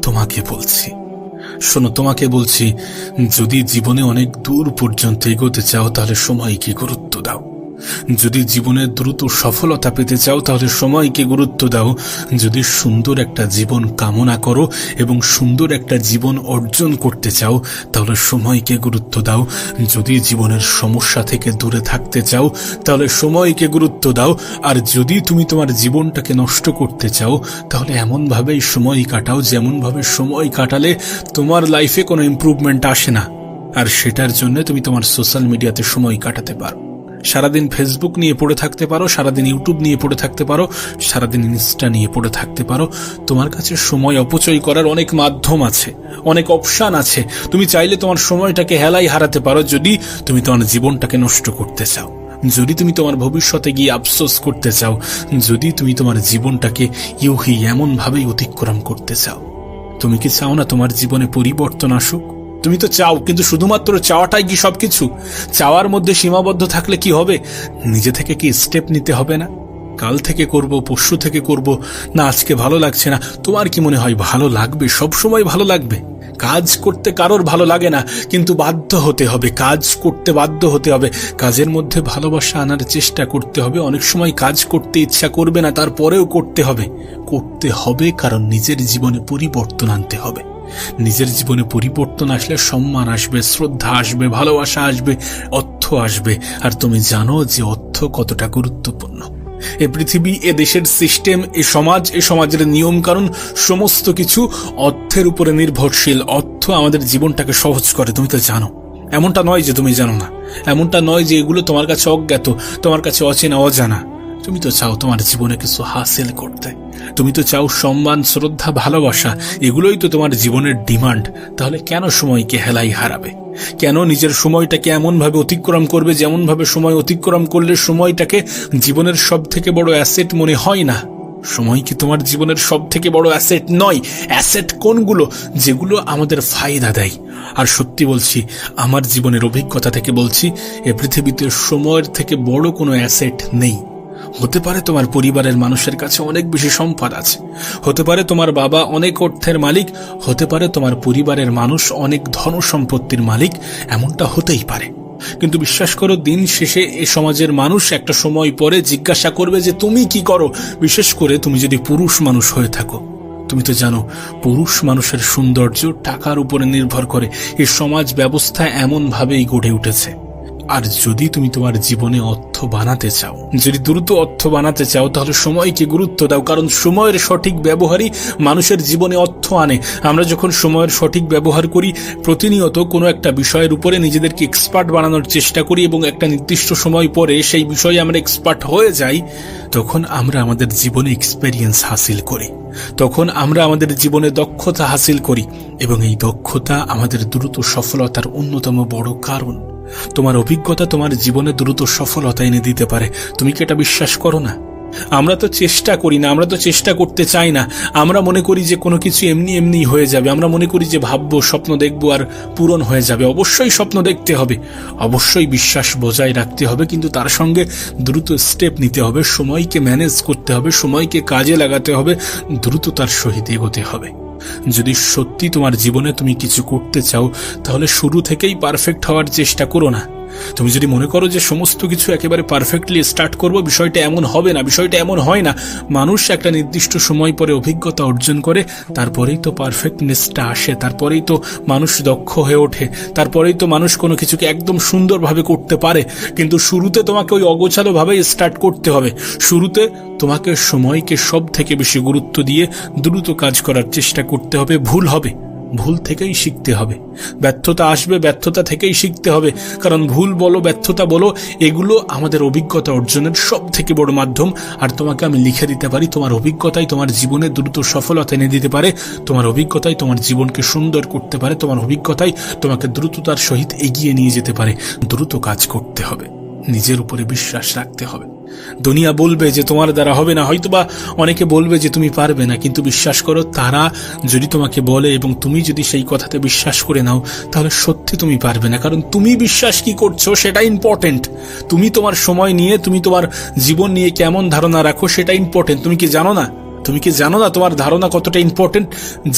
তোমাকে বলছি, শোনো, তোমাকে বলছি, যদি জীবনে অনেক দূর পর্যন্ত এগোতে চাও তাহলে সময়কে গুরুত্ব দাও। যদি জীবনে দ্রুত সফলতা পেতে চাও তাহলে সময়কে গুরুত্ব দাও। যদি সুন্দর একটা জীবন কামনা করো এবং সুন্দর একটা জীবন অর্জন করতে চাও তাহলে সময়কে গুরুত্ব দাও। যদি জীবনের সমস্যা থেকে দূরে থাকতে চাও তাহলে সময়কে গুরুত্ব দাও। আর যদি তুমি তোমার জীবনটাকে নষ্ট করতে চাও তাহলে এমনভাবেই সময় কাটাও যেমনভাবে সময় কাটালে তোমার লাইফে কোনো ইমপ্রুভমেন্ট আসে না। আর সেটার জন্য তুমি তোমার সোশ্যাল মিডিয়াতে সময় কাটাতে পারো। সারাদিন ফেসবুক নিয়ে পড়ে থাকতে পারো, সারাদিন ইউটিউব নিয়ে পড়ে থাকতে পারো, সারাদিন ইনস্টা নিয়ে পড়ে থাকতে পারো। তোমার কাছে সময় অপচয় করার অনেক মাধ্যম আছে, অনেক অপশান আছে। তুমি চাইলে তোমার সময়টাকে হেলাই হারাতে পারো যদি তুমি তোমার জীবনটাকে নষ্ট করতে চাও, যদি তুমি তোমার ভবিষ্যতে গিয়ে আফসোস করতে চাও, যদি তুমি তোমার জীবনটাকে ইউহি এমনভাবেই অতিক্রম করতে চাও। তুমি কি চাও না তোমার জীবনে পরিবর্তন আসুক? তুমি তো চাও, কিন্তু শুধুমাত্র চাওয়াটাই কি সবকিছু? চাওয়ার মধ্যে সীমাবদ্ধ থাকলে কি হবে? নিজে থেকে কি স্টেপ নিতে হবে না? কাল থেকে করব, পরশু থেকে করব, না আজকে ভালো লাগছে না। তোমার কি মনে হয় ভালো লাগবে? সব সময় ভালো লাগবে? কাজ করতে কারোর ভালো লাগে না, কিন্তু বাধ্য হতে হবে, কাজ করতে বাধ্য হতে হবে। কাজের মধ্যে ভালোবাসা আনার চেষ্টা করতে হবে। অনেক সময় কাজ করতে ইচ্ছা করবে না, তারপরেও করতে হবে। করতে হবে কারণ নিজের জীবনে পরিবর্তন আনতে হবে। নিজের জীবনে পরিবর্তন আসলে সম্মান আসবে, শ্রদ্ধা আসবে, ভালোবাসা আসবে, অর্থ আসবে। আর তুমি জানো যে অর্থ কতটা গুরুত্বপূর্ণ। এ পৃথিবী, এ দেশের সিস্টেম, এ সমাজ, এ সমাজের নিয়ম কানুন সমস্ত কিছু অর্থের উপরে নির্ভরশীল। অর্থ আমাদের জীবনটাকে সহজ করে, তুমি তো জানো। এমনটা নয় যে তুমি জানো না, এমনটা নয় যে এগুলো তোমার কাছে অজ্ঞাত, তোমার কাছে অচেনা, অজানা। তুমি তো চাও তোমার জীবনে কিছু হাসিল করতে। তুমি তো চাও সম্মান, শ্রদ্ধা, ভালোবাসা। এগুলোই তো তোমার জীবনের ডিমান্ড। তাহলে কেন সময়কে হেলাই হারাবে? কেন নিজের সময়টাকে এমনভাবে অতিক্রম করবে যেমনভাবে সময় অতিক্রম করলে সময়টাকে জীবনের সব থেকে বড় অ্যাসেট মনে হয় না? সময় কি তোমার জীবনের সব থেকে বড় অ্যাসেট নয়? অ্যাসেট কোনগুলো? যেগুলো আমাদের ফায়দা দেয়। আর সত্যি বলছি, আমার জীবনের অভিজ্ঞতা থেকে বলছি, এ পৃথিবীতে সময়ের থেকে বড় কোনো অ্যাসেট নেই। হতে পারে তোমার পরিবারের মানুষের কাছে অনেক বেশি সম্পদ আছে, হতে পারে তোমার বাবা অনেক অর্থের মালিক, হতে পারে তোমার পরিবারের মানুষ অনেক ধন সম্পত্তির মালিক, এমনটা হতেই পারে। কিন্তু বিশ্বাস করো, দিন শেষে এ সমাজের মানুষ একটা সময় পরে জিজ্ঞাসা করবে যে তুমি কি করো। বিশেষ করে তুমি যদি পুরুষ মানুষ হয়ে থাকো। তুমি তো জানো, পুরুষ মানুষের সৌন্দর্য টাকার উপরে নির্ভর করে। এই সমাজ ব্যবস্থা এমনভাবেই গড়ে উঠেছে। আর যদি তুমি তোমার জীবনে অর্থ বানাতে চাও, যদি দ্রুত অর্থ বানাতে চাও, তাহলে সময়কে গুরুত্ব দাও। কারণ সময়ের সঠিক ব্যবহারই মানুষের জীবনে অর্থ আনে। আমরা যখন সময়ের সঠিক ব্যবহার করি, প্রতিনিয়ত কোনো একটা বিষয়ের উপরে নিজেদেরকে এক্সপার্ট বানানোর চেষ্টা করি এবং একটা নির্দিষ্ট সময় পরে সেই বিষয়ে আমরা এক্সপার্ট হয়ে যাই, তখন আমরা আমাদের জীবনে এক্সপেরিয়েন্স হাসিল করি, তখন আমরা আমাদের জীবনে দক্ষতা হাসিল করি। এবং এই দক্ষতা আমাদের দ্রুত সফলতার অন্যতম বড় কারণ। তোমার অভিজ্ঞতা তোমার জীবনে দ্রুত সফলতা এনে দিতে পারে। তুমি কি এটা বিশ্বাস করো না? আমরা তো চেষ্টা করি না, আমরা তো চেষ্টা করতে চাই না। আমরা মনে করি যে কোনো কিছু এমনি এমনি হয়ে যাবে। আমরা মনে করি যে ভাববো, স্বপ্ন দেখবো আর পূরণ হয়ে যাবে। অবশ্যই স্বপ্ন দেখতে হবে, অবশ্যই বিশ্বাস বজায় রাখতে হবে, কিন্তু তার সঙ্গে দ্রুত স্টেপ নিতে হবে, সময়কে ম্যানেজ করতে হবে, সময়কে কাজে লাগাতে হবে, দ্রুততার সহিত এগোতে হবে। যদি সত্যি তোমার জীবনে তুমি কিছু করতে চাও, তাহলে শুরু থেকেই পারফেক্ট হওয়ার চেষ্টা করো না। তুমি যদি মনে করো যে সমস্ত কিছু একেবারে পারফেক্টলি স্টার্ট করব, বিষয়টা এমন হবে না, বিষয়টা এমন হয় না। মানুষ একটা নির্দিষ্ট সময় পরে অভিজ্ঞতা অর্জন করে, তারপরেই তো পারফেক্টনেসটা আসে, তারপরেই তো মানুষ দক্ষ হয়ে ওঠে, তারপরেই তো মানুষ কোনো কিছুকে একদম সুন্দরভাবে করতে পারে। কিন্তু শুরুতে তোমাকে ওই অগোছালোভাবেই স্টার্ট করতে হবে। শুরুতে তোমাকে সময়কে সব থেকে বেশি গুরুত্ব দিয়ে দ্রুত কাজ করার চেষ্টা করতে হবে। ভুল হবে, ভুল থেকেই শিখতে হবে। ব্যর্থতা আসবে, ব্যর্থতা থেকেই শিখতে হবে। কারণ ভুল বলো, ব্যর্থতা বলো, এগুলো আমাদের অভিজ্ঞতা অর্জনের সব থেকে বড় মাধ্যম। আর তোমাকে আমি লিখে দিতে পারি, তোমার অভিজ্ঞতাই তোমার জীবনে দ্রুত সফলতা এনে দিতে পারে। তোমার অভিজ্ঞতাই তোমার জীবনকে সুন্দর করতে পারে। তোমার অভিজ্ঞতাই তোমাকে দ্রুততার সহিত এগিয়ে নিয়ে যেতে পারে। দ্রুত কাজ করতে হবে, নিজের উপরে বিশ্বাস রাখতে হবে। দুনিয়া বলবে যে তোমার দ্বারা হবে না, হয়তোবা অনেকে বলবে যে তুমি পারবে না, কিন্তু বিশ্বাস করো, তারা যদি তোমাকে বলে এবং তুমি যদি সেই কথাতে বিশ্বাস করে নাও, তাহলে সত্যি তুমি পারবে না। কারণ তুমি বিশ্বাস কি করছো সেটা ইম্পর্টেন্ট। তুমি তোমার সময় নিয়ে, তুমি তোমার জীবন নিয়ে কেমন ধারণা রাখো সেটা ইম্পর্টেন্ট। তুমি কি জানো না তুমি কি জানো না তোমার ধারণা কতটা ইম্পর্টেন্ট?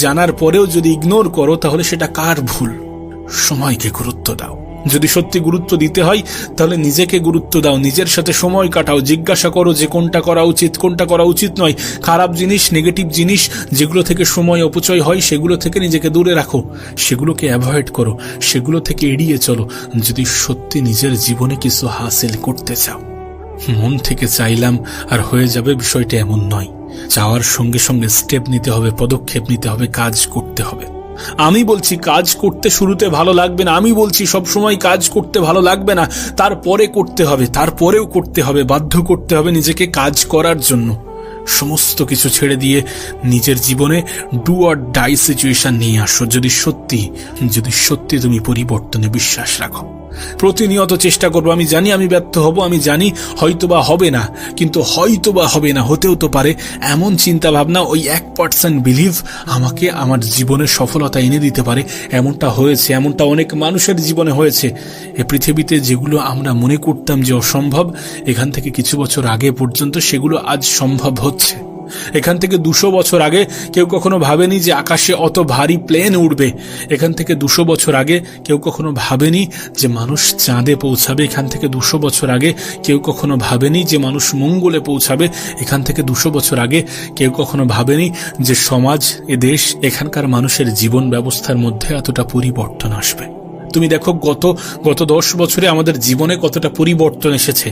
জানার পরেও যদি ইগনোর করো তাহলে সেটা কার ভুল? সময়কে গুরুত্ব দাও। যদি সত্যি গুরুত্ব দিতে হয় তাহলে নিজেকে গুরুত্ব দাও, নিজের সাথে সময় কাটাও, জিজ্ঞাসা করো যে কোনটা করা উচিত, কোনটা করা উচিত নয়। খারাপ জিনিস, নেগেটিভ জিনিস যেগুলো থেকে সময় অপচয় হয় সেগুলো থেকে নিজেকে দূরে রাখো, সেগুলোকে অ্যাভয়েড করো, সেগুলো থেকে এড়িয়ে চলো। যদি সত্যি নিজের জীবনে কিছু হাসিল করতে চাও, মন থেকে চাইলাম আর হয়ে যাবে, বিষয়টা এমন নয়। চাওয়ার সঙ্গে সঙ্গে স্টেপ নিতে হবে, পদক্ষেপ নিতে হবে, কাজ করতে হবে। আমি বলছি কাজ করতে শুরুতে ভালো লাগবে না, আমি বলছি সব সময় কাজ করতে ভালো লাগবে না, তারপরে করতে হবে, তারপরেও করতে হবে, বাধ্য করতে হবে নিজেকে কাজ করার জন্য। সমস্ত কিছু ছেড়ে দিয়ে নিজের জীবনে ডু অর ডাই সিচুয়েশন নিয়ে আসো। যদি সত্যি তুমি পরিবর্তনে বিশ্বাস রাখো। প্রতিনিয়ত চেষ্টা করবো। আমি জানি আমি ব্যর্থ হব, আমি জানি হয়তোবা হবে না, কিন্তু হয়তোবা হবে না, হতেও তো পারে, এমন চিন্তা ভাবনা, ওই 1% বিলিভ আমাকে আমার জীবনে সফলতা এনে দিতে পারে। এমনটা হয়েছে, এমনটা অনেক মানুষের জীবনে হয়েছে। এ পৃথিবীতে যেগুলো আমরা মনে করতাম যে অসম্ভব, এখান থেকে কিছু বছর আগে পর্যন্ত সেগুলো আজ সম্ভব হচ্ছে। এখান থেকে 200 বছর আগে কেউ কখনো ভাবেনি যে আকাশে অত ভারী প্লেন উড়বে। এখান থেকে 200 বছর আগে কেউ কখনো ভাবেনি যে মানুষ চাঁদে পৌঁছাবে। এখান থেকে 200 বছর আগে কেউ কখনো ভাবেনি যে মানুষ মঙ্গলে পৌঁছাবে। এখান থেকে 200 বছর আগে কেউ কখনো ভাবেনি যে সমাজ, এ দেশ, এখানকার মানুষের জীবন ব্যবস্থার মধ্যে এতটা পরিবর্তন আসবে। তুমি দেখো গত 10 বছরে আমাদের জীবনে কতটা পরিবর্তন এসেছে।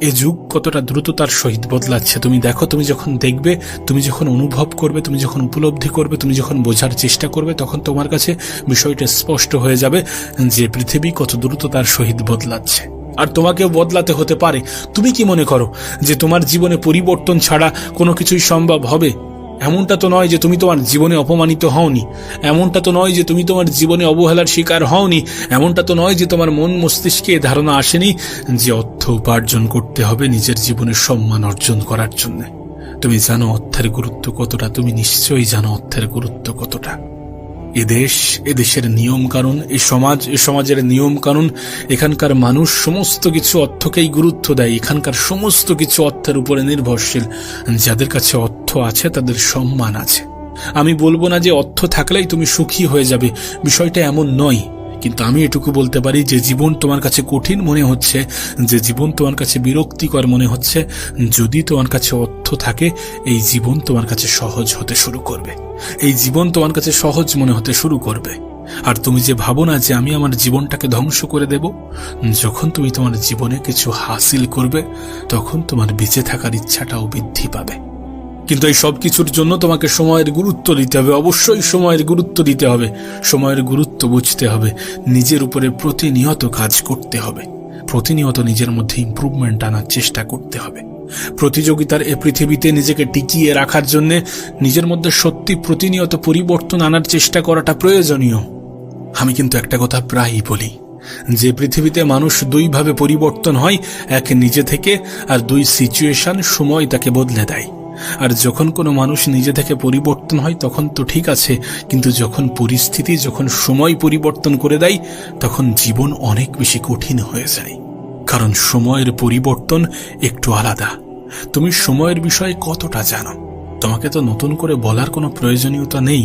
এ যুগ কতটা দ্রুততার সহিত বদলাচ্ছে। তুমি দেখো, তুমি যখন দেখবে, তুমি যখন অনুভব করবে, তুমি যখন উপলব্ধি করবে, তুমি যখন বোঝার চেষ্টা করবে, তখন তোমার কাছে বিষয়টা স্পষ্ট হয়ে যাবে যে পৃথিবী কত দ্রুততার সহিত বদলাচ্ছে। আর তোমাকেও বদলাতে হতে পারে। তুমি কি মনে করো যে তোমার জীবনে পরিবর্তন ছাড়া কোনো কিছুই সম্ভব হবে? এমনটা তো নয় যে তুমি তোমার জীবনে অপমানিত হওনি, এমনটা তো নয় যে তুমি তোমার জীবনে অবহেলার শিকার হওনি, এমনটা তো নয় যে তোমার মন মস্তিষ্কে ধারণা আসেনি যে অর্থ উপার্জন করতে হবে নিজের জীবনের সম্মান অর্জন করার জন্য। তুমি জানো অর্থের গুরুত্ব কতটা, তুমি নিশ্চয়ই জানো অর্থের গুরুত্ব কতটা। এদেশের নিয়ম কানুন, সমাজের নিয়ম কানুন, এখানকার মানুষ সমস্ত কিছু অর্থকেই গুরুত্ব দেয়। এখানকার সমস্ত কিছু অর্থের উপরে নির্ভরশীল। যাদের কাছে অর্থ আছে তাদের সম্মান আছে। আমি বলবো না যে অর্থ থাকলেই তুমি সুখী হয়ে যাবে, বিষয়টা এমন নয়। কিন্তু আমি এটুকু বলতে পারি যে জীবন তোমার কাছে কঠিন মনে হচ্ছে, যে জীবন তোমার কাছে বিরক্তিকর মনে হচ্ছে, যদি তোমার কাছে অর্থ থাকে এই জীবন তোমার কাছে সহজ হতে শুরু করবে। এই জীবন তোমার কাছে সহজ মনে হতে শুরু করবে। আর তুমি যে ভাবো না যে আমি আমার জীবনটাকে ধ্বংস করে দেব, যখন তুমি তোমার জীবনে কিছু হাসিল করবে তখন তোমার বেঁচে থাকার ইচ্ছাটাও বৃদ্ধি পাবে। কিন্তু এই সব কিছুর জন্য তোমাকে সময়ের গুরুত্ব দিতে হবে, অবশ্যই সময়ের গুরুত্ব দিতে হবে, সময়ের গুরুত্ব বুঝতে হবে, নিজের উপরে প্রতিনিয়ত কাজ করতে হবে, প্রতিনিয়ত নিজের মধ্যে ইমপ্রুভমেন্ট আনার চেষ্টা করতে হবে। প্রতিযোগিতার এ পৃথিবীতে নিজেকে টিকিয়ে রাখার জন্য নিজের মধ্যে সত্যি প্রতিনিয়ত পরিবর্তন আনার চেষ্টা করাটা প্রয়োজনীয়। আমি কিন্তু একটা কথা প্রায়ই বলি যে পৃথিবীতে মানুষ 2 ভাবে পরিবর্তন হয়, এক নিজে থেকে, আর 2 সিচুয়েশন, সময় তাকে বদলে দেয়। আর যখন কোনো মানুষ নিজে থেকে পরিবর্তন হয় তখন তো ঠিক আছে, কিন্তু যখন পরিস্থিতি, যখন সময় পরিবর্তন করে দেয় তখন জীবন অনেক বেশি কঠিন হয়ে যায়। কারণ সময়ের পরিবর্তন একটু আলাদা। তুমি সময়ের বিষয়ে কতটা জানো? তোমাকে তো নতুন করে বলার কোনো প্রয়োজনীয়তা নেই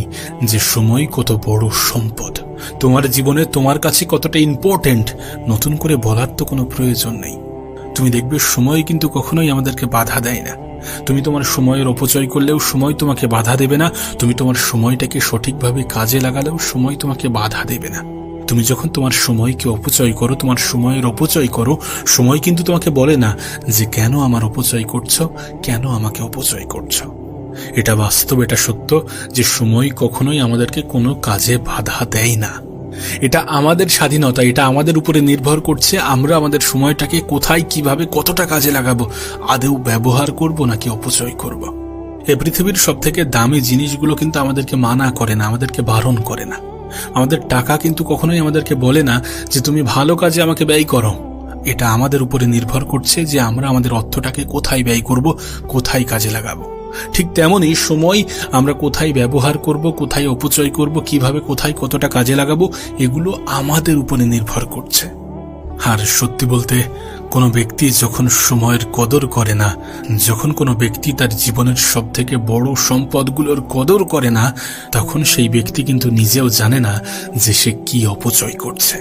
যে সময় কত বড় সম্পদ, তোমার জীবনে তোমার কাছে কতটা ইম্পর্টেন্ট, নতুন করে বলার তো কোনো প্রয়োজন নেই। তুমি দেখবে সময় কিন্তু কখনোই আমাদেরকে বাধা দেয় না। তুমি তোমার সময়ের অপচয় করলেও সময় তোমাকে বাধা দেবে না, তুমি তোমার সময়টাকে সঠিকভাবে কাজে লাগালেও সময় তোমাকে বাধা দেবে না। তুমি যখন তোমার সময়কে অপচয় করো, তোমার সময়ের অপচয় করো, সময় কিন্তু তোমাকে বলে না যে কেন আমার অপচয় করছো, কেন আমাকে অপচয় করছো। এটা বাস্তব, এটা সত্য যে সময় কখনোই আমাদেরকে কোনো কাজে বাধা দেয় না। এটা আমাদের স্বাধীনতা, এটা আমাদের উপরে নির্ভর করছে আমরা আমাদের সময়টাকে কোথায়, কিভাবে, কতটা কাজে লাগাবো, আদৌ ব্যবহার করব নাকি অপচয় করব। এই পৃথিবীর সব থেকে দামি জিনিসগুলো কিন্তু আমাদেরকে মানা করে না, আমাদেরকে বারণ করে না। আমাদের টাকা কিন্তু কখনোই আমাদেরকে বলে না যে তুমি ভালো কাজে আমাকে ব্যয় করো। এটা আমাদের উপরে নির্ভর করছে যে আমরা আমাদের অর্থটাকে কোথায় ব্যয় করব, কোথায় কাজে লাগাবো। ঠিক তেমনই সময় আমরা কোথায় ব্যবহার করব, কোথায় অপচয় করব, কিভাবে, কোথায়, কতটা কাজে লাগাবো, এগুলো আমাদের উপরে নির্ভর করছে। আর সত্যি বলতে কোনো ব্যক্তি যখন সময়ের কদর করে না, যখন কোনো ব্যক্তি তার জীবনের সবথেকে বড় সম্পদগুলোর কদর করে না, তখন সেই ব্যক্তি কিন্তু নিজেও জানে না যে সে কি অপচয় করছে।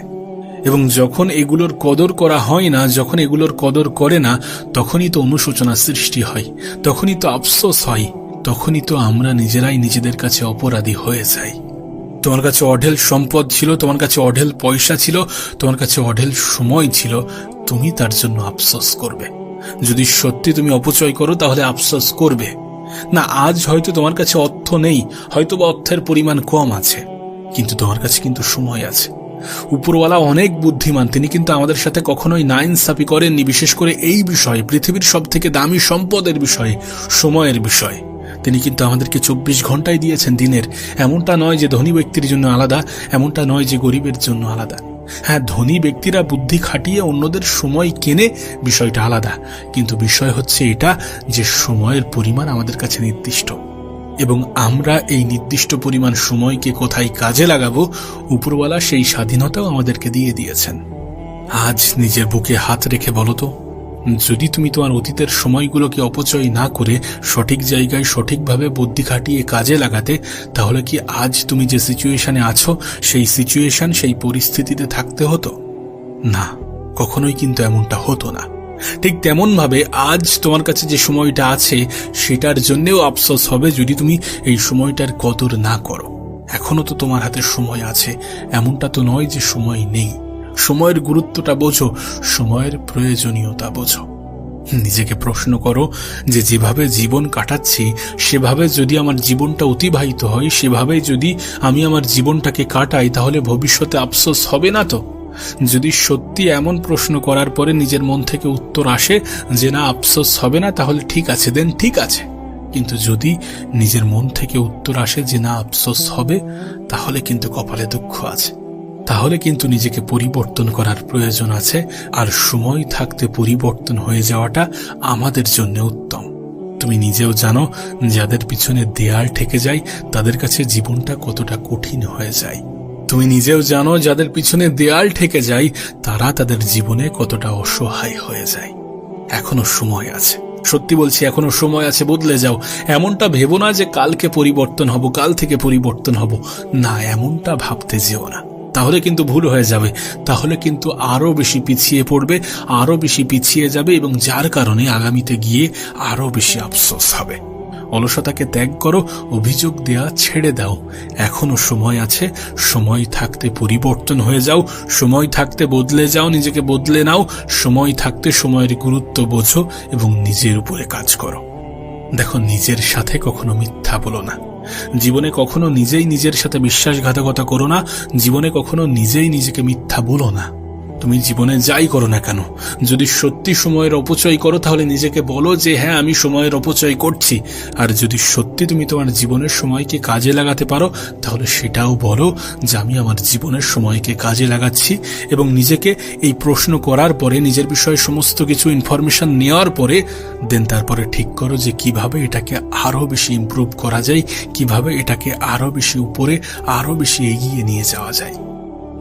এবং যখন এগুলোর কদর করা হয় না, যখন এগুলোর কদর করে না, তখনই তো অনুশোচনা সৃষ্টি হয়, তখনই তো আফসোস হয়, তখনই তো আমরা নিজেরাই নিজেদের কাছে অপরাধী হয়ে যাই। তোমার কাছে অঢেল সম্পদ ছিল, তোমার কাছে অঢেল পয়সা ছিল, তোমার কাছে অঢেল সময় ছিল, তুমি তার জন্য আফসোস করবে। যদি সত্যি তুমি অপচয় করো তাহলে আফসোস করবে না। আজ হয়তো তোমার কাছে অর্থ নেই, হয়তো বা অর্থের পরিমাণ কম আছে, কিন্তু তোমার কাছে কিন্তু সময় আছে। উপরওয়ালা অনেক বুদ্ধিমান, তিনি কিন্তু আমাদের সাথে কখনোই নাইনসাফি করেননি, বিশেষ করে এই বিষয়ে, পৃথিবীর সব থেকে দামি সম্পদের বিষয়ে, সময়ের বিষয়ে। তিনি কিন্তু আমাদেরকে 24 ঘন্টাই দিয়েছেন দিনের। এমনটা নয় যে ধনী ব্যক্তির জন্য আলাদা, এমনটা নয় যে গরিবের জন্য আলাদা। হ্যাঁ, ধনী ব্যক্তিরা বুদ্ধি খাটিয়ে অন্যদের সময় কেনে, বিষয়টা আলাদা, কিন্তু বিষয় হচ্ছে এটা যে সময়ের পরিমাণ আমাদের কাছে নির্দিষ্ট, এবং আমরা এই নির্দিষ্ট পরিমাণ সময়কে কোথায় কাজে লাগাবো, উপরওয়ালা সেই স্বাধীনতাও আমাদেরকে দিয়ে দিয়েছেন। আজ নিজের বুকে হাত রেখে বলো তো, যদি তুমি তোমার অতীতের সময়গুলোকে অপচয় না করে সঠিক জায়গায় সঠিকভাবে বুদ্ধি খাটিয়ে কাজে লাগাতে, তাহলে কি আজ তুমি যে সিচুয়েশনে আছো সেই সিচুয়েশন, সেই পরিস্থিতিতে থাকতে হতো না? কখনোই কিন্তু এমনটা হতো না। ঠিক তেমন ভাবে আজ তোমার কাছে যে সময়টা আছে সেটার জন্যেও আফসোস হবে যদি তুমি এই সময়টার কদর না করো। এখনো তো তোমার হাতে সময় আছে, এমনটা তো নয় যে সময় নেই। সময়ের গুরুত্বটা বোঝো, সময়ের প্রয়োজনীয়তা বোঝো। নিজেকে প্রশ্ন করো যে যেভাবে জীবন কাটাচ্ছি সেভাবে যদি আমার জীবনটা অতিবাহিত হয়, সেভাবে যদি আমি আমার জীবনটাকে কাটাই, তাহলে ভবিষ্যতে আফসোস হবে না তো? যদি সত্যি এমন প্রশ্ন করার পরে নিজের মন থেকে উত্তর আসে যে না, আফসোস হবে না, তাহলে ঠিক আছে, দেন ঠিক আছে। কিন্তু যদি নিজের মন থেকে উত্তর আসে যে না, আফসোস হবে, তাহলে কিন্তু কপালে দুঃখ আছে, তাহলে কিন্তু নিজেকে পরিবর্তন করার প্রয়োজন আছে। আর সময় থাকতে পরিবর্তন হয়ে যাওয়াটা আমাদের জন্য উত্তম। তুমি নিজেও জানো, যাদের পিছনে দেয়াল ঠেকে যায় তাদের কাছে জীবনটা কতটা কঠিন হয়ে যায়। তুমি নিজেও জানো, যাদের পিছনে দেয়াল ঠেকে যায় তারা তাদের জীবনে কতটা অসহায় হয়ে যায়। এখনো সময় আছে, সত্যি বলছি, এখনো সময় আছে, বদলে যাও। এমনটা ভেবো না যে কালকে পরিবর্তন হব, কাল থেকে পরিবর্তন হব, না, এমনটা ভাবতে যেও না, তাহলে কিন্তু ভুল হয়ে যাবে। তাহলে কিন্তু আরো বেশি পিছিয়ে পড়বে, আরো বেশি পিছিয়ে যাবে, এবং যার কারণে আগামীতে গিয়ে আরো বেশি আফসোস হবে। অলসতাকে ত্যাগ করো, অভিযোগ দেয়া ছেড়ে দাও। এখনো সময় আছে, সময় থাকতে পরিবর্তন হয়ে যাও, সময় থাকতে বদলে যাও, নিজেকে বদলে নাও, সময় থাকতে সময়ের গুরুত্ব বোঝো এবং নিজের উপরে কাজ করো। দেখো, নিজের সাথে কখনো মিথ্যা বলো না, জীবনে কখনো নিজেই নিজের সাথে বিশ্বাসঘাতকতা করো না, জীবনে কখনো নিজেই নিজেকে মিথ্যা বলো না। তুমি জীবনে যাই করো না কেন, যদি সত্যি সময়ের অপচয় করো তাহলে নিজেকে বলো যে হ্যাঁ, আমি সময়ের অপচয় করছি। আর যদি সত্যি তুমি তোমার জীবনের সময়কে কাজে লাগাতে পারো তাহলে সেটাও বলো যে আমি আমার জীবনের সময়কে কাজে লাগাচ্ছি। এবং নিজেকে এই প্রশ্ন করার পরে, নিজের বিষয়ে সমস্ত কিছু ইনফরমেশন নেওয়ার পরে দেন তারপরে ঠিক করো যে কিভাবে এটাকে আরো বেশি ইমপ্রুভ করা যায়, কিভাবে এটাকে আরো বেশি উপরে, আরো বেশি এগিয়ে নিয়ে যাওয়া যায়।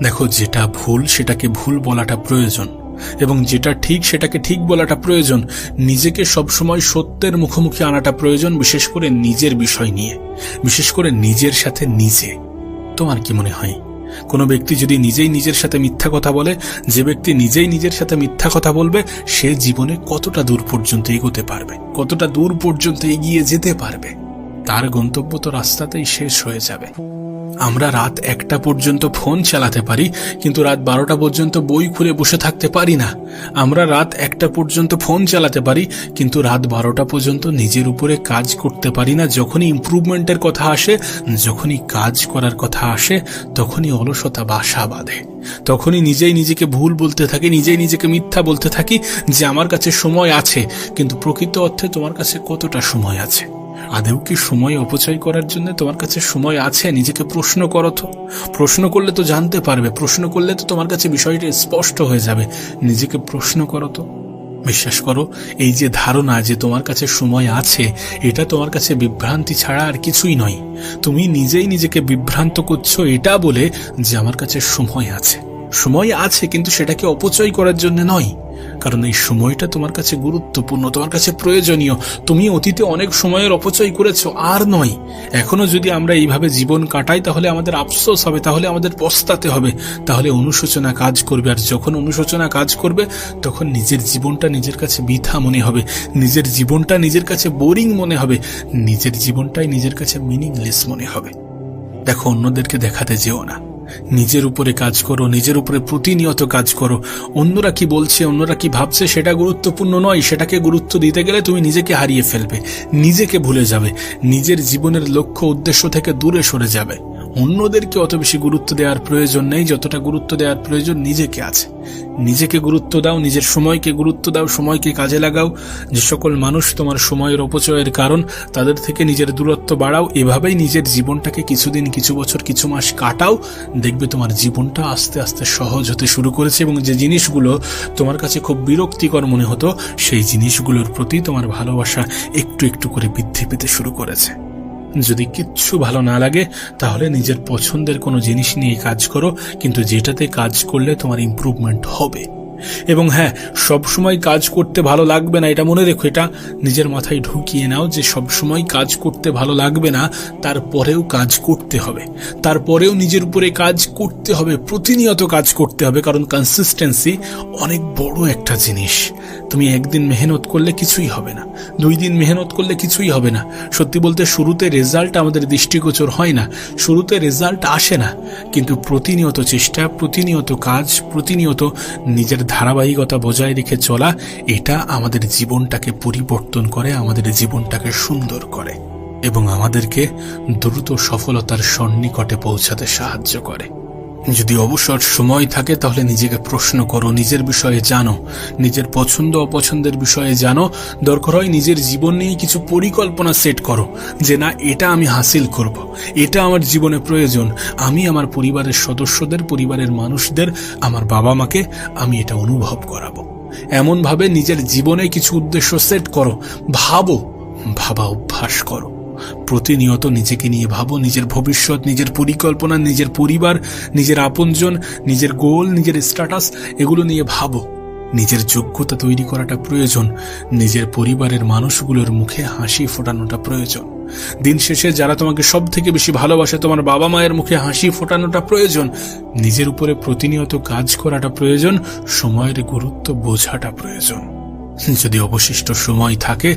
দেখো, যেটা ভুল সেটাকে ভুল বলাটা প্রয়োজন, এবং যেটা ঠিক সেটাকে ঠিক বলাটা প্রয়োজন। নিজেকে সবসময় সত্যের মুখোমুখি আনাটা প্রয়োজন, বিশেষ করে নিজের বিষয় নিয়ে, বিশেষ করে নিজের সাথে নিজে। তোমার কি মনে হয়, কোনো ব্যক্তি যদি নিজেই নিজের সাথে মিথ্যা কথা বলে, যে ব্যক্তি নিজেই নিজের সাথে মিথ্যা কথা বলবে, সে জীবনে কতটা দূর পর্যন্ত এগোতে পারবে, কতটা দূর পর্যন্ত এগিয়ে যেতে পারবে? তার গন্তব্য তো রাস্তাতেই শেষ হয়ে যাবে। আমরা রাত 1টা পর্যন্ত ফোন চালাতে পারি, কিন্তু রাত 12টা পর্যন্ত বই খুলে বসে থাকতে পারি না। আমরা রাত 1টা পর্যন্ত ফোন চালাতে পারি, কিন্তু রাত 12টা পর্যন্ত নিজের উপরে কাজ করতে পারি না। যখনই ইমপ্রুভমেন্টের কথা আসে, যখনই কাজ করার কথা আসে, তখনই অলসতা বাসা বাঁধে, তখনই নিজেই নিজেকে ভুল বলতে থাকি, নিজেই নিজেকে মিথ্যা বলতে থাকি যে আমার কাছে সময় আছে। কিন্তু প্রকৃত অর্থে তোমার কাছে কতটা সময় আছে? আদেও কি সময় অপচয় করার জন্য তোমার কাছে সময় আছে? নিজেকে প্রশ্ন করো তো। প্রশ্ন করলে তো জানতে পারবে, প্রশ্ন করলে তো তোমার কাছে বিষয়টি স্পষ্ট হয়ে যাবে। নিজেকে প্রশ্ন করো তো। বিশ্বাস করো, এই যে ধারণা যে তোমার কাছে সময় আছে, এটা তোমার কাছে বিভ্রান্তি ছাড়া আর কিছুই নয়। তুমি নিজেই নিজেকে বিভ্রান্ত করছো এটা বলে যে আমার কাছে সময় আছে। সময় আছে, কিন্তু সেটাকে অপচয় করার জন্য নয়, কারণ এই সময়টা তোমার কাছে গুরুত্বপূর্ণ, তোমার কাছে প্রয়োজনীয়। তুমি অতীতে অনেক সময়ের অপচয় করেছো, আর নয়। এখনো যদি আমরা এইভাবে জীবন কাটাই তাহলে আমাদের আফসোস হবে, তাহলে আমাদের পস্তাতে হবে, তাহলে অনুশোচনা কাজ করবে। আর যখন অনুশোচনা কাজ করবে তখন নিজের জীবনটা নিজের কাছে বৃথা মনে হবে, নিজের জীবনটা নিজের কাছে বোরিং মনে হবে, নিজের জীবনটাই নিজের কাছে মিনিংলেস মনে হবে। দেখো, অন্যদেরকে দেখাতে যেও না, নিজের উপরে কাজ করো, নিজের উপরে প্রতিনিয়ত কাজ করো। অন্যরা কি বলছে, অন্যরা কি ভাবছে সেটা গুরুত্বপূর্ণ নয়। সেটাকে গুরুত্ব দিতে গেলে তুমি নিজেকে হারিয়ে ফেলবে, নিজেকে ভুলে যাবে, নিজের জীবনের লক্ষ্য উদ্দেশ্য থেকে দূরে সরে যাবে। অন্যদেরকে অত বেশি গুরুত্ব দেওয়ার প্রয়োজন নেই যতটা গুরুত্ব দেওয়ার প্রয়োজন নিজেকে আছে। নিজেকে গুরুত্ব দাও, নিজের সময়কে গুরুত্ব দাও, সময়কে কাজে লাগাও। যে সকল মানুষ তোমার সময়ের অপচয়ের কারণ, তাদের থেকে নিজের দূরত্ব বাড়াও। এভাবেই নিজের জীবনটাকে কিছুদিন, কিছু বছর, কিছু মাস কাটাও। দেখবে তোমার জীবনটা আস্তে আস্তে সহজ হতে শুরু করেছে, এবং যে জিনিসগুলো তোমার কাছে খুব বিরক্তিকর মনে হতো সেই জিনিসগুলোর প্রতি তোমার ভালোবাসা একটু একটু করে বৃদ্ধি পেতে শুরু করেছে। যদি কিচ্ছু ভালো না লাগে তাহলে নিজের পছন্দের কোনো জিনিস নিয়ে কাজ করো, কিন্তু যেটাতে কাজ করলে তোমার ইমপ্রুভমেন্ট হবে। এবং হ্যাঁ, সবসময় কাজ করতে ভালো লাগবে না, এটা মনে রেখো, এটা নিজের মাথায় ঢুকিয়ে নাও যে সবসময় কাজ করতে ভালো লাগবে না, তারপরেও কাজ করতে হবে, তারপরেও নিজের উপরে কাজ করতে হবে, প্রতিনিয়ত কাজ করতে হবে। কারণ কনসিস্টেন্সি অনেক বড় একটা জিনিস। তুমি একদিন মেহনত করলে কিছুই হবে না, 2 দিন মেহনত করলে কিছুই হবে না। সত্যি বলতে শুরুতে রেজাল্ট আমাদের দৃষ্টিগোচর হয় না, শুরুতে রেজাল্ট আসে না, কিন্তু প্রতিনিয়ত চেষ্টা, প্রতিনিয়ত কাজ, প্রতিনিয়ত নিজের ধারাবাহিকতা বজায় রেখে চলা, এটা আমাদের জীবনটাকে পরিবর্তন করে, আমাদের জীবনটাকে সুন্দর করে এবং আমাদেরকে দ্রুত সফলতার সন্নিকটে পৌঁছাতে সাহায্য করে। যদি অবসর সময় থাকে তাহলে নিজেকে প্রশ্ন করো, নিজের বিষয়ে জানো, নিজের পছন্দ অপছন্দের বিষয়ে জানো। দরকার হয় নিজের জীবন নিয়ে কিছু পরিকল্পনা সেট করো, যে না, এটা আমি হাসিল করব, এটা আমার জীবনে প্রয়োজন, আমি আমার পরিবারের সদস্যদের, পরিবারের মানুষদের, আমার বাবা মাকে আমি এটা অনুভব করাবো। এমনভাবে নিজের জীবনে কিছু উদ্দেশ্য সেট করো, ভাবা অভ্যাস করো। প্রতিনিয়ত নিজেকে নিয়ে ভাবো, নিজের ভবিষ্যৎ, নিজের পরিকল্পনা, নিজের পরিবার, নিজের আপনজন, নিজের গোল, নিজের স্ট্যাটাস, এগুলো নিয়ে ভাবো। নিজের যোগ্যতা তৈরি করাটা প্রয়োজন, নিজের পরিবারের মানুষগুলোর মুখে হাসি ফোটানোটা প্রয়োজন। দিন শেষে যারা তোমাকে সব থেকে বেশি ভালোবাসে, তোমার বাবা মায়ের মুখে হাসি ফোটানোটা প্রয়োজন। নিজের উপরে প্রতিনিয়ত কাজ করাটা প্রয়োজন, সময়ের গুরুত্ব বোঝাটা প্রয়োজন। যদি অবশিষ্ট সময় থাকে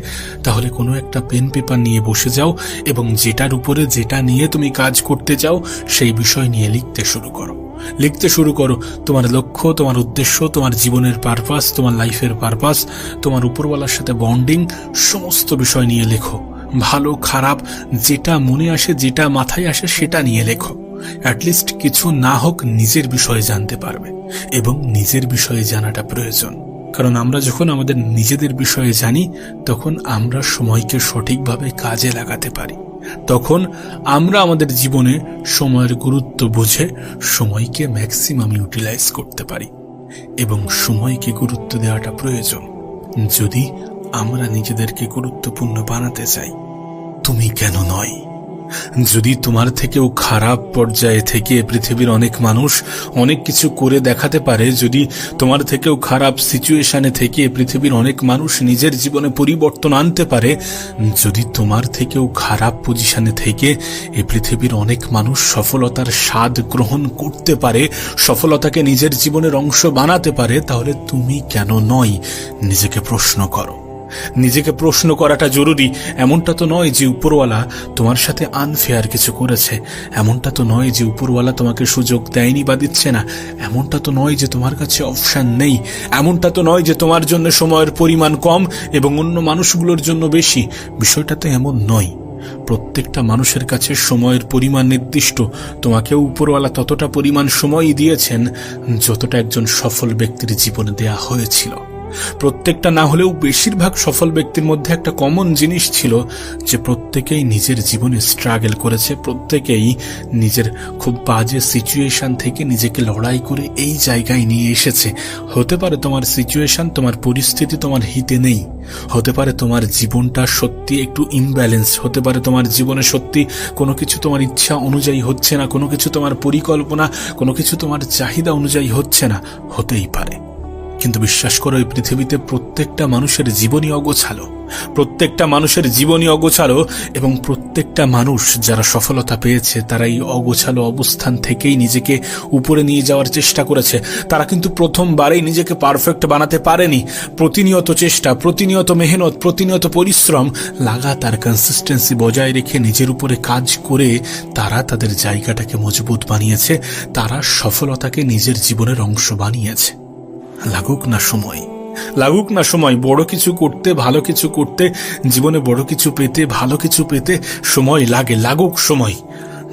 তাহলে কোনো একটা পেন পেপার নিয়ে বসে যাও এবং যেটার উপরে, যেটা নিয়ে তুমি কাজ করতে চাও সেই বিষয় নিয়ে লিখতে শুরু করো। তোমার লক্ষ্য, তোমার উদ্দেশ্য, তোমার জীবনের পারপাস, তোমার লাইফের পারপাস, তোমার উপরওয়ালার সাথে বন্ডিং, সমস্ত বিষয় নিয়ে লেখো। ভালো খারাপ যেটা মনে আসে, যেটা মাথায় আসে সেটা নিয়ে লেখো। অ্যাটলিস্ট কিছু না হোক নিজের বিষয়ে জানতে পারবে, এবং নিজের বিষয়ে জানাটা প্রয়োজন। কারণ আমরা যখন আমাদের নিজেদের বিষয়ে জানি তখন আমরা সময়কে সঠিকভাবে কাজে লাগাতে পারি, তখন আমরা আমাদের জীবনে সময়ের গুরুত্ব বুঝে সময়কে ম্যাক্সিমাম ইউটিলাইজ করতে পারি। এবং সময়কে গুরুত্ব দেওয়াটা প্রয়োজন যদি আমরা নিজেদেরকে গুরুত্বপূর্ণ বানাতে চাই। তুমি কেন নয়? যদি তোমার থেকেও খারাপ পর্যায়ে থেকে পৃথিবীর অনেক মানুষ অনেক কিছু করে দেখাতে পারে, যদি তোমার থেকেও খারাপ সিচুয়েশনে থেকে পৃথিবীর অনেক মানুষ নিজের জীবনে পরিবর্তন আনতে পারে, যদি তোমার থেকেও খারাপ পজিশনে থেকে এই পৃথিবীর অনেক মানুষ সফলতার স্বাদ গ্রহণ করতে পারে, সফলতাকে নিজের জীবনের অংশ বানাতে পারে, তাহলে তুমি কেন নয়? নিজেকে প্রশ্ন করো। নিজেকে প্রশ্ন করাটা জরুরি। এমনটা তো নয় যে উপরওয়ালা তোমার সাথে আনফেয়ার কিছু করেছে, এমনটা তো নয় যে উপরওয়ালা তোমাকে সুযোগ দেয়নি বা দিচ্ছে না, এমনটা তো নয় যে তোমার কাছে অপশন নেই, এমনটা তো নয় যে তোমার জন্য সময়ের পরিমাণ কম এবং অন্য মানুষগুলোর জন্য বেশি। বিষয়টা তো এমন নয়। প্রত্যেকটা মানুষের কাছে সময়ের পরিমাণ নির্দিষ্ট। তোমাকে উপরওয়ালা ততটা পরিমাণ সময়ই দিয়েছেন যতটা একজন সফল ব্যক্তির জীবনে দেয়া হয়েছিল। প্রত্যেকটা না হলেও বেশিরভাগ সফল ব্যক্তির মধ্যে একটা কমন জিনিস ছিল যে প্রত্যেকেই নিজের জীবনে স্ট্রাগল করেছে, প্রত্যেকেই নিজের খুব বাজে সিচুয়েশন থেকে নিজেকে লড়াই করে এই জায়গায় নিয়ে এসেছে। হতে পারে তোমার সিচুয়েশন, তোমার পরিস্থিতি তোমার হিতে নেই, হতে পারে তোমার জীবনটা সত্যি একটু ইমব্যালেন্স, হতে পারে তোমার জীবনে সত্যি কোনো কিছু তোমার ইচ্ছা অনুযায়ী হচ্ছে না, কোনো কিছু তোমার পরিকল্পনা, কোনো কিছু তোমার চাহিদা অনুযায়ী হচ্ছে না, হতেই পারে। কিন্তু বিশ্বাস করো, এই পৃথিবীতে প্রত্যেকটা মানুষের জীবনই অগোছালো, প্রত্যেকটা মানুষের জীবনই অগোছালো, এবং প্রত্যেকটা মানুষ যারা সফলতা পেয়েছে তারা এই অগোছালো অবস্থান থেকেই নিজেকে উপরে নিয়ে যাওয়ার চেষ্টা করেছে। তারা কিন্তু প্রথমবারেই নিজেকে পারফেক্ট বানাতে পারেনি। প্রতিনিয়ত চেষ্টা, প্রতিনিয়ত মেহনত, প্রতিনিয়ত পরিশ্রম, লাগাতার কনসিস্টেন্সি বজায় রেখে নিজের উপরে কাজ করে তারা তাদের জায়গাটাকে মজবুত বানিয়েছে, তারা সফলতাকে নিজের জীবনের অংশ বানিয়েছে। লাগুক না সময়, লাগুক না সময়, বড় কিছু করতে, ভালো কিছু করতে, জীবনে বড় কিছু পেতে, ভালো কিছু পেতে সময় লাগে, লাগুক সময়।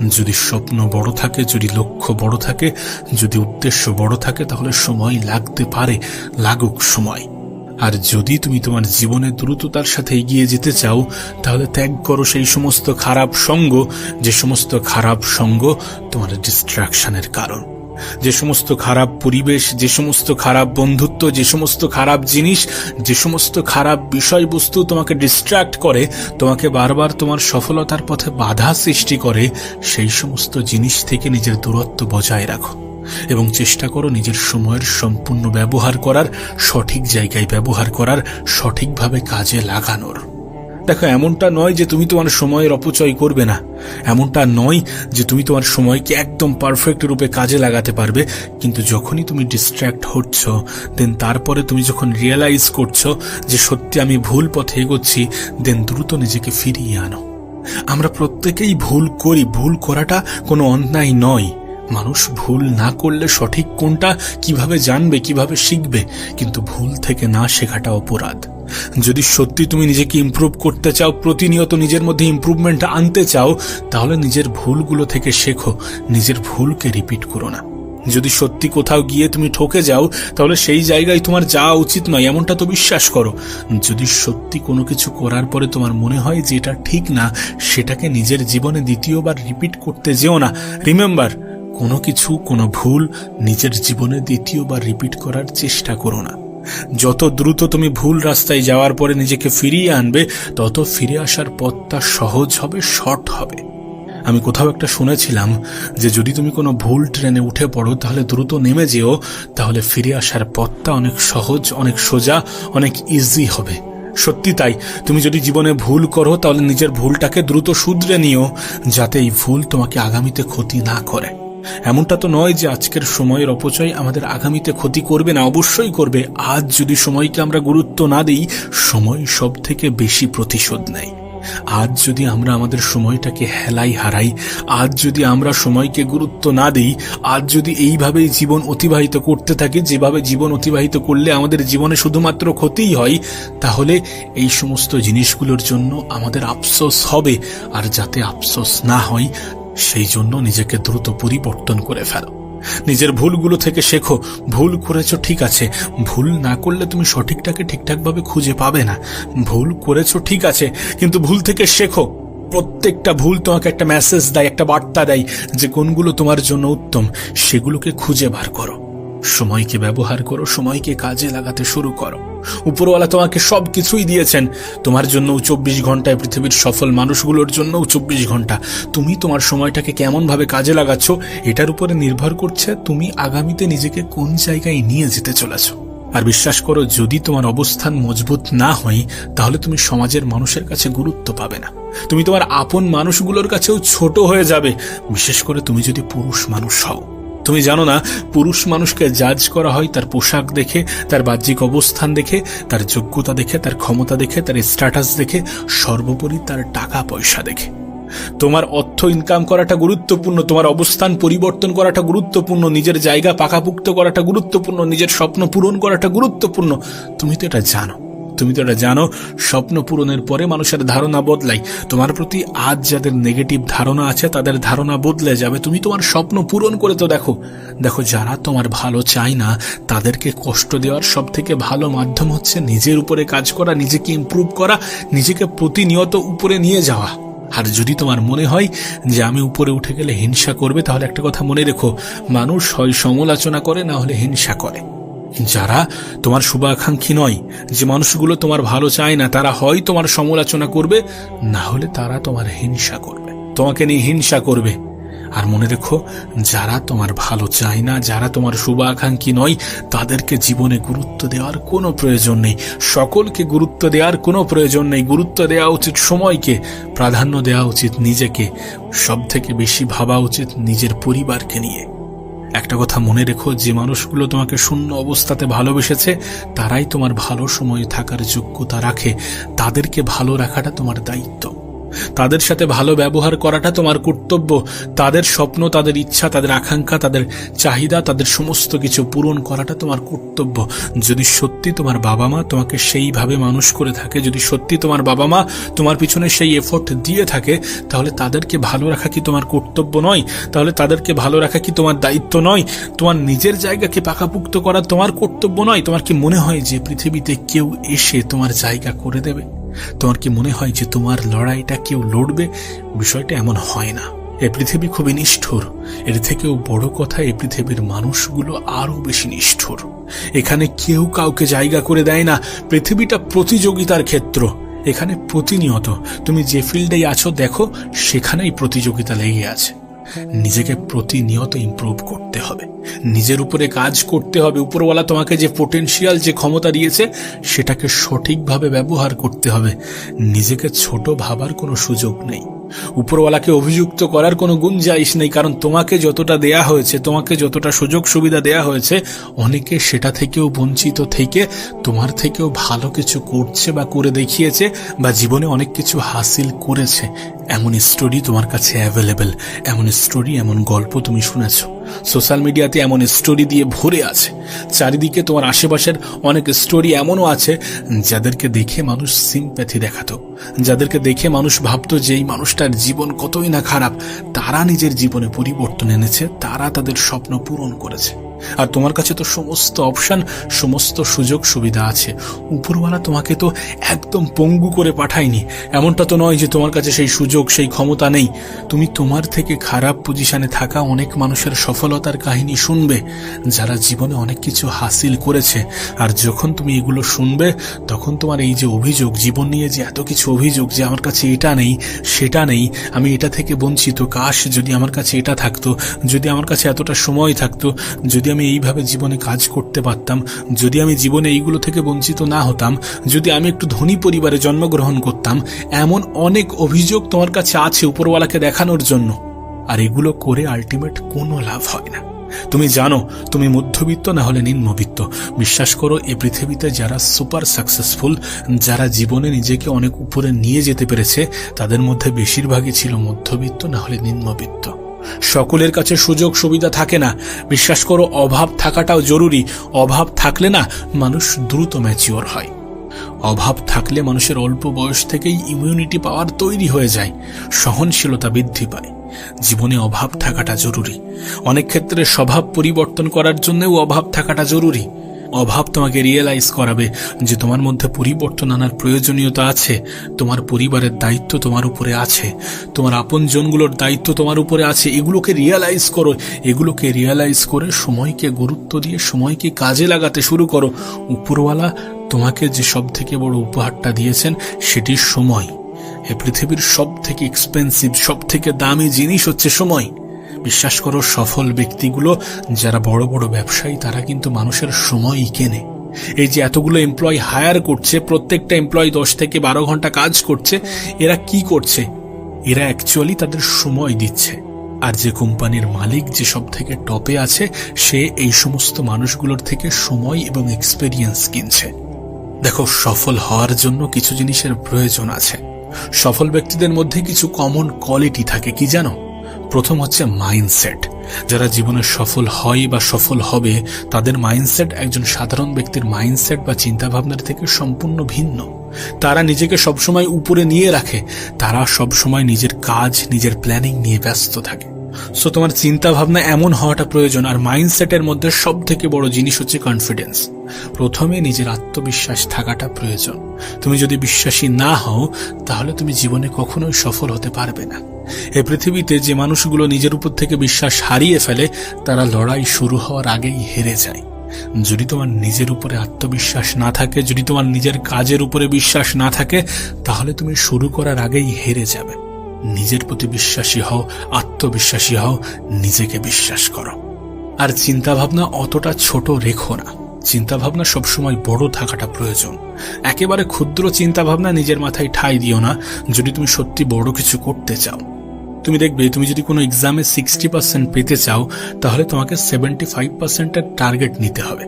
যদি স্বপ্ন বড় থাকে, যদি লক্ষ্য বড় থাকে, যদি উদ্দেশ্য বড় থাকে, তাহলে সময় লাগতে পারে, লাগুক সময়। আর যদি তুমি তোমার জীবনে দ্রুততার সাথে এগিয়ে যেতে চাও, তাহলে ত্যাগ করো সেই সমস্ত খারাপ সঙ্গ, যে সমস্ত খারাপ সঙ্গ তোমার ডিস্ট্রাকশনের কারণ, যে সমস্ত খারাপ পরিবেশ, যে সমস্ত খারাপ বন্ধুত্ব, যে সমস্ত খারাপ জিনিস, যে সমস্ত খারাপ বিষয়বস্তু তোমাকে ডিস্ট্র্যাক্ট করে, তোমাকে বারবার তোমার সফলতার পথে বাধা সৃষ্টি করে, সেই সমস্ত জিনিস থেকে নিজের দূরত্ব বজায় রাখো এবং চেষ্টা করো নিজের সময়ের সম্পূর্ণ ব্যবহার করার, সঠিক জায়গায় ব্যবহার করার, সঠিকভাবে কাজে লাগানোর। দেখো, এমনটা নয় যে তুমি তোমার সময়ের অপচয় করবে না, এমনটা নয় যে তুমি তোমার সময়কে একদম পারফেক্ট রূপে কাজে লাগাতে পারবে, কিন্তু যখনই তুমি ডিস্ট্র্যাক্ট হচ্ছ, দেন তারপরে তুমি যখন রিয়েলাইজ করছো যে সত্যি আমি ভুল পথে এগোচ্ছি, দেন দ্রুত নিজেকে ফিরিয়ে আনো। আমরা প্রত্যেকেই ভুল করি, ভুল করাটা কোনো অন্যায় নয়। মানুষ ভুল না করলে সঠিক কোনটা কিভাবে জানবে, কিভাবে শিখবে? কিন্তু ভুল থেকে না শেখাটা অপরাধ। যদি সত্যি তুমি নিজেকে ইমপ্রুভ করতে চাও, প্রতিনিয়ত নিজের মধ্যে ইমপ্রুভমেন্ট আনতে চাও, তাহলে নিজের ভুলগুলো থেকে শেখো, নিজের ভুলকে রিপিট করো না। যদি সত্যি কোথাও গিয়ে তুমি ঠকে যাও, তাহলে সেই জায়গায় তোমার যাওয়া উচিত নয়, এমনটা তো বিশ্বাস করো। যদি সত্যি কোনো কিছু করার পরে তোমার মনে হয় যে এটা ঠিক না, সেটাকে নিজের জীবনে দ্বিতীয়বার রিপিট করতে যেও না। রিমেম্বার, কোনো কিছু, কোনো ভুল নিজের জীবনে দ্বিতীয়বার রিপিট করার চেষ্টা করো না। যত দ্রুত তুমি ভুল রাস্তায় যাওয়ার পরে নিজেকে ফিরিয়ে আনবে, তত ফিরে আসার পথটা সহজ হবে, শর্ট হবে। আমি কোথাও একটা শুনেছিলাম যে যদি তুমি কোনো ভুল ট্রেনে উঠে পড়ো, তাহলে দ্রুত নেমে যেও, তাহলে ফিরে আসার পথটা অনেক সহজ, অনেক সোজা, অনেক ইজি হবে। সত্যি তাই। তুমি যদি জীবনে ভুল করো, তাহলে নিজের ভুলটাকে দ্রুত শুধরে নিও, যাতে এই ভুল তোমাকে আগামীতে ক্ষতি না করে। এমনটা তো নয় যে আজকের সময়ের অপচয় আমাদের আগামীতে ক্ষতি করবে না, অবশ্যই করবে। আজ যদি সময়কে আমরা গুরুত্ব না দিই, সময় সব থেকে বেশি প্রতিশোধ নেয়। আজ যদি আমরা আমাদের সময়টাকে হেলাই হারাই, আজ যদি আমরা সময়কে গুরুত্ব না দিই, আজ যদি এইভাবেই জীবন অতিবাহিত করতে থাকি, যেভাবে জীবন অতিবাহিত করলে আমাদের জীবনে শুধুমাত্র ক্ষতিই হয়, তাহলে এই সমস্ত জিনিসগুলোর জন্য আমাদের আফসোস হবে। আর যাতে আফসোস না হয়, সেই জন্য নিজেকে দ্রুত পরিবর্তন করে ফেলো। নিজের ভুলগুলো থেকে শেখো। ভুল করেছো, ঠিক আছে, ভুল না করলে তুমি সঠিকটাকে ঠিকঠাকভাবে খুঁজে পাবে না। ভুল করেছো, ঠিক আছে, কিন্তু ভুল থেকে শেখো। প্রত্যেকটা ভুল তোমাকে একটা মেসেজ দেয়, একটা বার্তা দেয় যে কোনগুলো তোমার জন্য উত্তম, সেগুলোকে খুঁজে বার করো। সময়কে ব্যবহার করো, সময়কে কাজে লাগাতে শুরু করো। উপরওয়ালা তোমাকে সবকিছুই দিয়েছেন, তোমার জন্য 24 ঘন্টায়, পৃথিবীর সফল মানুষগুলোর জন্য 24 ঘন্টা। তুমি তোমার সময়টাকে কেমন ভাবে কাজে লাগাচ্ছ, এটার উপরে নির্ভর করছে তুমি আগামীতে নিজেকে কোন জায়গায় নিয়ে যেতে চলেছ। আর বিশ্বাস করো, যদি তোমার অবস্থান মজবুত না হয়, তাহলে তুমি সমাজের মানুষের কাছে গুরুত্ব পাবে না, তুমি তোমার আপন মানুষগুলোর কাছেও ছোট হয়ে যাবে। বিশেষ করে তুমি যদি পুরুষ মানুষ হও। তুমি জানো না, পুরুষ মানুষকে জাজ করা হয় তার পোশাক দেখে, তার বাহ্যিক অবস্থান দেখে, তার যোগ্যতা দেখে, তার ক্ষমতা দেখে, তার স্ট্যাটাস দেখে, সর্বোপরি তার টাকা পয়সা দেখে। তোমার অর্থ ইনকাম করাটা গুরুত্বপূর্ণ, তোমার অবস্থান পরিবর্তন করাটা গুরুত্বপূর্ণ, নিজের জায়গা পাকাপুক্ত করাটা গুরুত্বপূর্ণ, নিজের স্বপ্ন পূরণ করাটা গুরুত্বপূর্ণ। তুমি তো এটা জানো। তুমি তো এটা জানো, স্বপ্ন পূরণের পরে মানুষের ধারণা বদলায়। তোমার প্রতি আজ যাদের নেগেটিভ ধারণা আছে তাদের ধারণা বদলে যাবে। তুমি তোমার স্বপ্ন পূরণ করে তো দেখো। দেখো, যারা তোমার ভালো চায় না তাদেরকে কষ্ট দেওয়ার সব থেকে ভালো মাধ্যম হচ্ছে নিজের উপরে কাজ করা, নিজেকে ইমপ্রুভ করা, নিজেকে প্রতিনিয়ত উপরে নিয়ে যাওয়া। আর যদি তোমার মনে হয় যে আমি উপরে উঠে গেলে হিংসা করবে, তাহলে একটা কথা মনে রেখো, মানুষ হয় সমালোচনা করে, না হলে হিংসা করে। যারা তোমার শুভাকাঙ্ক্ষী নয়, যে মানুষগুলো তোমার ভালো চায় না, তারা হয় তোমার সমালোচনা করবে, না হলে তারা তোমার হিংসা করবে, তোমাকে নিয়ে হিংসা করবে। আর মনে রেখো, যারা তোমার ভালো চায় না, যারা তোমার শুভাকাঙ্ক্ষী নয়, তাদেরকে জীবনে গুরুত্ব দেওয়ার কোনো প্রয়োজন নেই। সকলকে গুরুত্ব দেওয়ার কোনো প্রয়োজন নেই। গুরুত্ব দেওয়া উচিত সময়কে, প্রাধান্য দেওয়া উচিত নিজেকে, সব থেকে বেশি ভাবা উচিত নিজের পরিবারকে নিয়ে। একটা কথা মনে রেখো, যে মানুষগুলো তোমাকে শূন্য অবস্থাতে ভালোবেসেছে তারাই তোমার ভালো সময়ে থাকার যোগ্যতা রাখে। তাদেরকে ভালো রাখাটা তোমার দায়িত্ব, তাদের সাথে ভালো ব্যবহার করাটা তোমার কর্তব্য। তাদের স্বপ্ন, তাদের ইচ্ছা, তাদের আকাঙ্ক্ষা, তাদের চাহিদা, তাদের সমস্ত কিছু পূরণ করাটা তোমার কর্তব্য। যদি সত্যি তোমার বাবা মা তোমাকে সেইভাবে মানুষ করে থাকে, যদি সত্যি তোমার বাবা মা তোমার পিছনে সেই এফোর্ট দিয়ে থাকে, তাহলে তাদেরকে ভালো রাখা কি তোমার কর্তব্য নয়? তাহলে তাদেরকে ভালো রাখা কি তোমার দায়িত্ব নয়? তোমার নিজের জায়গাকে পাকাপুক্ত করা তোমার কর্তব্য নয়? তোমার কি মনে হয় যে পৃথিবীতে কেউ এসে তোমার জায়গা করে দেবে? তোমার কি মনে হয় যে তোমার লড়াইটা কেউ লড়বে? বিষয়টা এমন হয় না। এই পৃথিবী খুবই নিষ্ঠুর। এর থেকেও বড় কথা, এই পৃথিবীর মানুষগুলো আরো বেশি নিষ্ঠুর। এখানে কেউ কাউকে জায়গা করে দেয় না। পৃথিবীটা প্রতিযোগিতার ক্ষেত্র। এখানে প্রতিনিয়ত তুমি যে ফিল্ডেই আছো, দেখো সেখানেই প্রতিযোগিতা লেগে আছে। নিজেকে প্রতিনিয়ত ইমপ্রুভ করতে হবে, নিজের উপরে কাজ করতে হবে। উপরওয়ালা তোমাকে যে পোটেনশিয়াল, যে ক্ষমতা দিয়েছে, সেটাকে সঠিকভাবে ব্যবহার করতে হবে। নিজেকে ছোট ভাবার কোনো সুযোগ নেই। উপরওয়ালাকে অভিযুক্ত করার কোনো গুঞ্জাইশ নেই, কারণ তোমাকে যতটা দেয়া হয়েছে, তোমাকে যতটা সুযোগ সুবিধা দেয়া হয়েছে, অনেকে সেটা থেকেও বঞ্চিত থেকে তোমার থেকেও ভালো কিছু করছে বা করে দেখিয়েছে, বা জীবনে অনেক কিছু হাসিল করেছে। এমন স্টোরি তোমার কাছে অ্যাভেলেবেল, এমন স্টোরি, এমন গল্প তুমি শুনেছ। সোশ্যাল মিডিয়াতে এমন স্টোরি দিয়ে ভরে আছে। চারিদিকে তোমার আশেপাশের অনেক স্টোরি এমনও আছে যাদেরকে দেখে মানুষ সিম্প্যাথি দেখাতো, যাদেরকে দেখে মানুষ ভাবতো যে এই মানুষটার জীবন কতই না খারাপ। তারা নিজের জীবনে পরিবর্তন এনেছে, তারা তাদের স্বপ্ন পূরণ করেছে। আর তোমার কাছে তো সমস্ত অপশন, সমস্ত সুযোগ সুবিধা আছে। উপরওয়ালা তোমাকে তো একদম পঙ্গু করে পাঠায়নি। এমনটা তো নয় যে তোমার কাছে সেই সুযোগ, সেই ক্ষমতা নেই। তুমি তোমার থেকে খারাপ পজিশনে থাকা অনেক মানুষের সফলতার কাহিনী শুনবে, যারা জীবনে অনেক কিছু হাসিল করেছে। আর যখন তুমি এগুলো শুনবে, তখন তোমার এই যে অভিযোগ, জীবন নিয়ে যে এত কিছু অভিযোগ, যে আমার কাছে এটা নেই, সেটা নেই, আমি এটা থেকে বঞ্চিত, কাশ যদি আমার কাছে এটা থাকতো, যদি আমার কাছে এতটা সময় থাকতো, যদি আমি এইভাবে জীবনে কাজ করতে পারতাম, যদি আমি জীবনে এইগুলো থেকে বঞ্চিত না হতাম, যদি আমি একটু ধনী পরিবারে জন্মগ্রহণ করতাম, এমন অনেক অভিযোগ তোমার কাছে আছে উপরওয়ালাকে দেখানোর জন্য। আর এগুলো করে আলটিমেট কোনো লাভ হয় না। তুমি জানো তুমি মধ্যবিত্ত না হলে নিম্নবিত্ত। বিশ্বাস করো, এই পৃথিবীতে যারা সুপার সাকসেসফুল, যারা জীবনে নিজেকে অনেক উপরে নিয়ে যেতে পেরেছে, তাদের মধ্যে বেশিরভাগই ছিল মধ্যবিত্ত না হলে নিম্নবিত্ত। সকলের কাছে সুযোগ সুবিধা থাকে না। বিশ্বাস করো, অভাব থাকাটাও জরুরি। অভাব থাকলে না মানুষ দ্রুত ম্যাচিওর হয়। অভাব থাকলে মানুষের অল্প বয়স থেকেই ইমিউনিটি পাওয়ার তৈরি হয়ে যায়, সহনশীলতা বৃদ্ধি পায়। জীবনে অভাব থাকাটা জরুরি। অনেক ক্ষেত্রে স্বভাব পরিবর্তন করার জন্যও অভাব থাকাটা জরুরি। অভাব তোমাকে রিয়েলাইজ করাবে যে তোমার মধ্যে পরিবর্তন আনার প্রয়োজনীয়তা আছে। তোমার পরিবারের দায়িত্ব তোমার উপরে আছে, তোমার আপনজনগুলোর দায়িত্ব তোমার উপরে আছে। এগুলোকে রিয়েলাইজ করো। এগুলোকে রিয়েলাইজ করে সময়কে গুরুত্ব দিয়ে সময়কে কাজে লাগাতে শুরু করো। উপরওয়ালা তোমাকে যে সব থেকে বড় উপহারটা দিয়েছেন, সেটি সময়। এই পৃথিবীর সব থেকে এক্সপেন্সিভ, সব থেকে দামি জিনিস হচ্ছে সময়। বিশ্বাস করো, সফল ব্যক্তিগুলো যারা বড় বড় ব্যবসায়ী, তারা কিন্তু মানুষের সময়ই কেনে। এই যে এতগুলো এমপ্লয় হায়ার করছে, প্রত্যেকটা এমপ্লয় 10 থেকে 12 ঘন্টা কাজ করছে, এরা কি করছে? এরা অ্যাকচুয়ালি তাদের সময় দিচ্ছে। আর যে কোম্পানির মালিক, যে সব থেকে টপে আছে, সে এই সমস্ত মানুষগুলোর থেকে সময় এবং এক্সপেরিয়েন্স কিনছে। দেখো, সফল হওয়ার জন্য কিছু জিনিসের প্রয়োজন আছে। সফল ব্যক্তিদের মধ্যে কিছু কমন কোয়ালিটি থাকে, কি জানো? প্রথম হচ্ছে মাইন্ডসেট। যারা জীবনে সফল হয় বা সফল হবে, তাদের মাইন্ডসেট একজন সাধারণ ব্যক্তির মাইন্ডসেট বা চিন্তাভাবনার থেকে সম্পূর্ণ ভিন্ন। তারা নিজেকে সবসময় উপরে নিয়ে রাখে, তারা সবসময় নিজের কাজ, নিজের প্ল্যানিং নিয়ে ব্যস্ত থাকে। সো তোমার চিন্তা ভাবনা এমন হওয়াটা প্রয়োজন। আর মাইন্ডসেটের মধ্যে সব থেকে বড় জিনিস হচ্ছে কনফিডেন্স। প্রথমে নিজের আত্মবিশ্বাস থাকাটা প্রয়োজন। তুমি যদি বিশ্বাসী না হও, তাহলে তুমি জীবনে কখনোই সফল হতে পারবে না। এই পৃথিবীতে যে মানুষগুলো নিজের উপর থেকে বিশ্বাস হারিয়ে ফেলে, তারা লড়াই শুরু হওয়ার আগেই হেরে যায়। যদি তোমার নিজের উপরে আত্মবিশ্বাস না থাকে, যদি তোমার নিজের কাজের উপরে বিশ্বাস না থাকে, তাহলে তুমি শুরু করার আগেই হেরে যাবে। নিজের প্রতি বিশ্বাসী হও, আত্মবিশ্বাসী হও, নিজেকে বিশ্বাস করো। আর চিন্তাভাবনা অতটা ছোট রেখো না। চিন্তাভাবনা সবসময় বড় থাকাটা প্রয়োজন। একেবারে ক্ষুদ্র চিন্তাভাবনা নিজের মাথায় ঠাঁই দিও না যদি তুমি সত্যি বড় কিছু করতে চাও। তুমি দেখবে, তুমি যদি কোনো এক্সামে 60% পেতে চাও, তাহলে তোমাকে 75%-এর টার্গেট নিতে হবে।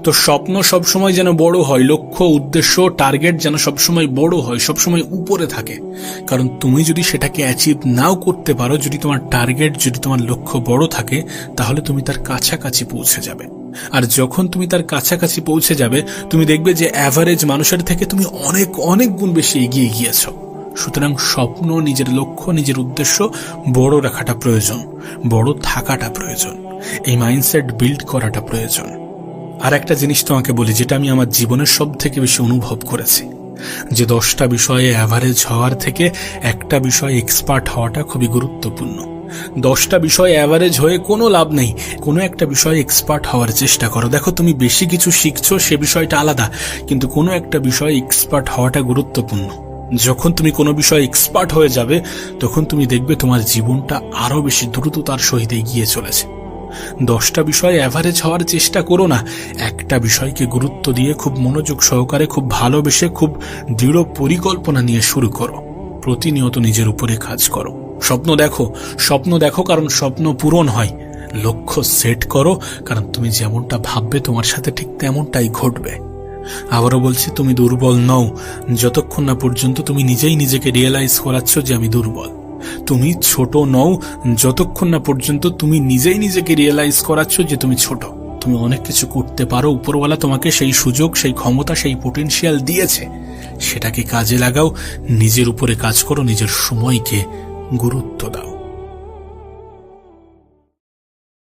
তো স্বপ্ন সবসময় যেন বড় হয়, লক্ষ্য, উদ্দেশ্য, টার্গেট যেন সবসময় বড় হয়, সবসময় উপরে থাকে। কারণ তুমি যদি সেটাকে অ্যাচিভ নাও করতে পারো, যদি তোমার টার্গেট, যদি তোমার লক্ষ্য বড় থাকে, তাহলে তুমি তার কাছাকাছি পৌঁছে যাবে। আর যখন তুমি তার কাছাকাছি পৌঁছে যাবে, তুমি দেখবে যে অ্যাভারেজ মানুষের থেকে তুমি অনেক অনেক গুণ বেশি এগিয়ে গিয়েছো। সুতরাং স্বপ্ন, নিজের লক্ষ্য, নিজের উদ্দেশ্য বড় রাখাটা প্রয়োজন, বড় থাকাটা প্রয়োজন, এই মাইন্ডসেট বিল্ড করাটা প্রয়োজন। আর একটা জিনিস তোমাকে বলি, যেটা আমি আমার জীবনের সব থেকে বেশি অনুভব করেছি, যে 10টা বিষয়ে অ্যাভারেজ হওয়ার থেকে একটা বিষয়ে এক্সপার্ট হওয়াটা খুবই গুরুত্বপূর্ণ। 10টা বিষয়ে অ্যাভারেজ হয়ে কোনো লাভ নেই, কোনো একটা বিষয়ে এক্সপার্ট হওয়ার চেষ্টা করো। দেখো, তুমি বেশি কিছু শিখছো, সে বিষয়টা আলাদা, কিন্তু কোনো একটা বিষয়ে এক্সপার্ট হওয়াটা গুরুত্বপূর্ণ। যখন তুমি কোনো বিষয়ে এক্সপার্ট হয়ে যাবে, তখন তুমি দেখবে তোমার জীবনটা আরো বেশি দ্রুততার সহিত এগিয়ে চলেছে। 10টা বিষয়ে অ্যাভারেজ হওয়ার চেষ্টা করো না, একটা বিষয়কে গুরুত্ব দিয়ে খুব মনোযোগ সহকারে, খুব ভালোবেসে, খুব দৃঢ় পরিকল্পনা নিয়ে শুরু করো। প্রতিনিয়ত নিজের উপরে কাজ করো। স্বপ্ন দেখো কারণ স্বপ্ন পূরণ হয়। লক্ষ্য সেট করো, কারণ তুমি যেমনটা ভাববে তোমার সাথে ঠিক তেমনটাই ঘটবে। আবারও বলছি, তুমি দুর্বল নও যতক্ষণ না পর্যন্ত তুমি নিজেই নিজেকে রিয়েলাইজ করাচ্ছ যে আমি দুর্বল। তুমি ছোট নও যতক্ষণ না পর্যন্ত তুমি নিজেই নিজেকে রিয়েলাইজ করাচ্ছ যে তুমি ছোট। তুমি অনেক কিছু করতে পারো, উপরওয়ালা তোমাকে সেই সুযোগ, সেই ক্ষমতা, সেই পটেনশিয়াল দিয়েছে। সেটাকে কাজে লাগাও, নিজের উপরে কাজ করো, নিজের সময়কে গুরুত্ব দাও।